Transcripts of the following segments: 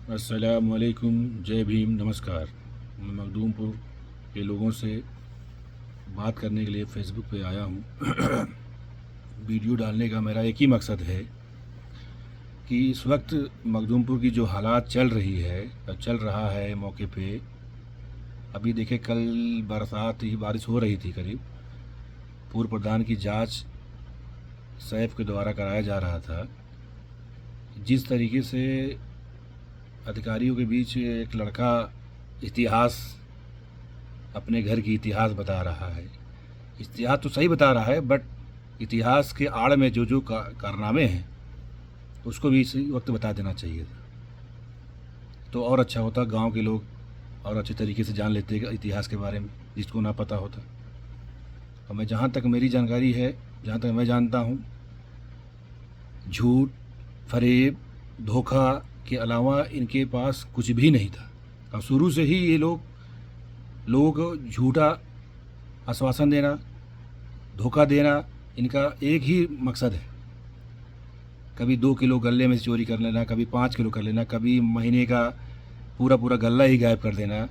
अस्सलाम वालेकुम, जय भीम, नमस्कार। मैं मखदूमपुर के लोगों से बात करने के लिए फ़ेसबुक पे आया हूँ। वीडियो डालने का मेरा एक ही मकसद है कि इस वक्त मखदूमपुर की जो हालात चल रहा है मौके पे। अभी देखे, कल बारिश हो रही थी करीब। पूर्व प्रधान की जांच सैफ के द्वारा कराया जा रहा था। जिस तरीके से अधिकारियों के बीच एक लड़का इतिहास, अपने घर की इतिहास बता रहा है। इतिहास तो सही बता रहा है, बट इतिहास के आड़ में जो जो कारनामे हैं उसको भी इसी वक्त बता देना चाहिए था, तो और अच्छा होता। गांव के लोग और अच्छे तरीके से जान लेते इतिहास के बारे में, जिसको ना पता होता। और मैं जहाँ तक मेरी जानकारी है, जहाँ तक मैं जानता हूँ, झूठ, फरेब, धोखा के अलावा इनके पास कुछ भी नहीं था। और शुरू से ही ये लोगों को झूठा आश्वासन देना, धोखा देना, इनका एक ही मकसद है। कभी 2 किलो गल्ले में से चोरी कर लेना, कभी 5 किलो कर लेना, कभी महीने का पूरा गल्ला ही गायब कर देना,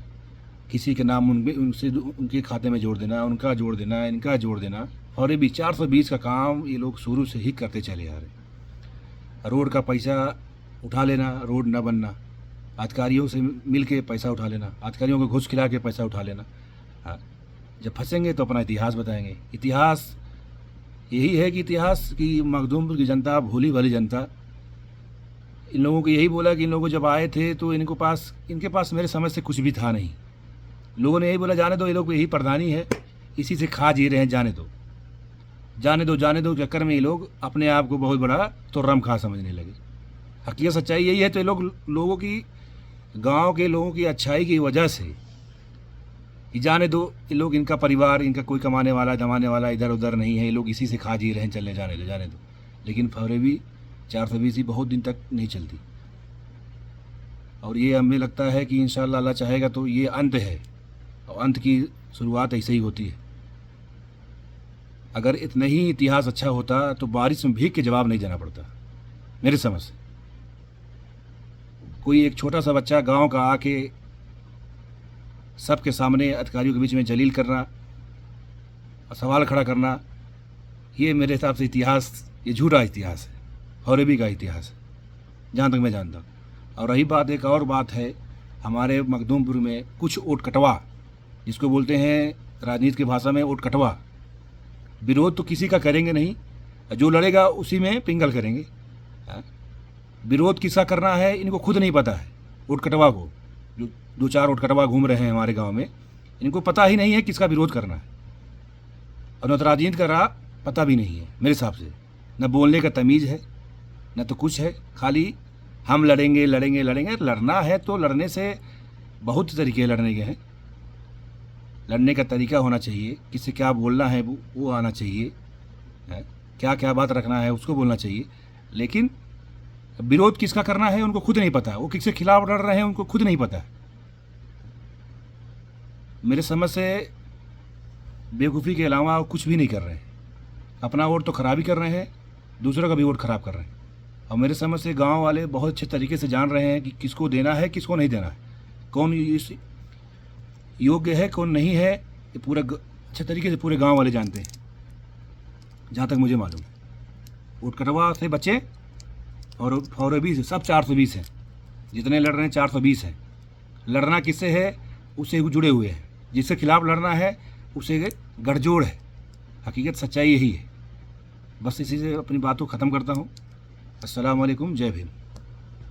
किसी के नाम उनके खाते में जोड़ देना, उनका जोड़ देना, इनका जोड़ देना। और ये भी 420 का काम ये लोग शुरू से ही करते चले आ रहे। रोड का पैसा उठा लेना, रोड न बनना, अधिकारियों से मिल के पैसा उठा लेना, अधिकारियों को घूस खिला के पैसा उठा लेना। हाँ, जब फंसेंगे तो अपना इतिहास बताएंगे। इतिहास यही है कि इतिहास की मखदूमपुर की जनता, भोली भाली जनता, इन लोगों को यही बोला कि इन लोगों जब आए थे तो इनके पास मेरे समझ से कुछ भी था नहीं। लोगों ने यही बोला, जाने दो, ये लोग यही प्रधानी है, इसी से खा जी रहे हैं, जाने दो जाने दो जाने दो। चक्कर में ये लोग अपने आप को बहुत बड़ा तुर्रम खा समझने लगे। हकीकत सच्चाई यही है। तो ये लोगों की, गांव के लोगों की अच्छाई की वजह से कि जाने दो, ये लोग, इनका परिवार, इनका कोई कमाने वाला दमाने वाला इधर उधर नहीं है, ये लोग इसी से खा जी रहे हैं, चलने जाने दो। लेकिन फरेबी 420 बहुत दिन तक नहीं चलती। और ये हमें लगता है कि इंशाअल्लाह अल्लाह चाहेगा तो ये अंत है, और अंत की शुरुआत ऐसे ही होती है। अगर इतना ही इतिहास अच्छा होता तो बारिश में भीग के जवाब नहीं देना पड़ता, मेरे समझ से। कोई एक छोटा सा बच्चा गांव का आके सबके सामने अधिकारियों के बीच में जलील करना, सवाल खड़ा करना, ये मेरे हिसाब से इतिहास, ये झूठा इतिहास है, फरेबी का इतिहास है, जहाँ तक मैं जानता हूँ। और रही बात, एक और बात है, हमारे मखदूमपुर में कुछ ओट कटवा, जिसको बोलते हैं राजनीति की भाषा में ओट कटवा, विरोध तो किसी का करेंगे नहीं, जो लड़ेगा उसी में पिंगल करेंगे। विरोध किसका करना है इनको खुद नहीं पता है। ओटकटवा को, जो 2-4 ओटकटवा घूम रहे हैं हमारे गांव में, इनको पता ही नहीं है किसका विरोध करना है। और न तो राजनीति का राह पता भी नहीं है मेरे हिसाब से, न बोलने का तमीज़ है, न तो कुछ है। खाली हम लड़ेंगे लड़ेंगे लड़ेंगे। लड़ना है तो लड़ने से बहुत तरीके लड़ने के हैं। लड़ने का तरीका होना चाहिए, किससे क्या बोलना है वो आना चाहिए, क्या क्या बात रखना है उसको बोलना चाहिए। लेकिन विरोध किसका करना है उनको खुद नहीं पता, वो किसके खिलाफ लड़ रहे हैं उनको खुद नहीं पता। मेरे समझ से बेवकूफ़ी के अलावा कुछ भी नहीं कर रहे हैं। अपना वोट तो ख़राब ही कर रहे हैं, दूसरों का भी वोट ख़राब कर रहे हैं। और मेरे समझ से गांव वाले बहुत अच्छे तरीके से जान रहे हैं कि किसको देना है, किसको नहीं देना है, कौन इस योग्य है, कौन नहीं है। ये पूरा अच्छे तरीके से पूरे गाँव वाले जानते हैं, जहाँ तक मुझे मालूम है। वोट कटवा से बचे और फरेबी से सब 420 हैं, जितने लड़ रहे हैं 420 हैं। लड़ना किससे है, उससे जुड़े हुए हैं। जिसके खिलाफ लड़ना है उसे गठजोड़ है। हकीकत सच्चाई यही है। बस इसी से अपनी बात को ख़त्म करता हूँ। अस्सलाम वालेकुम, जय भीम।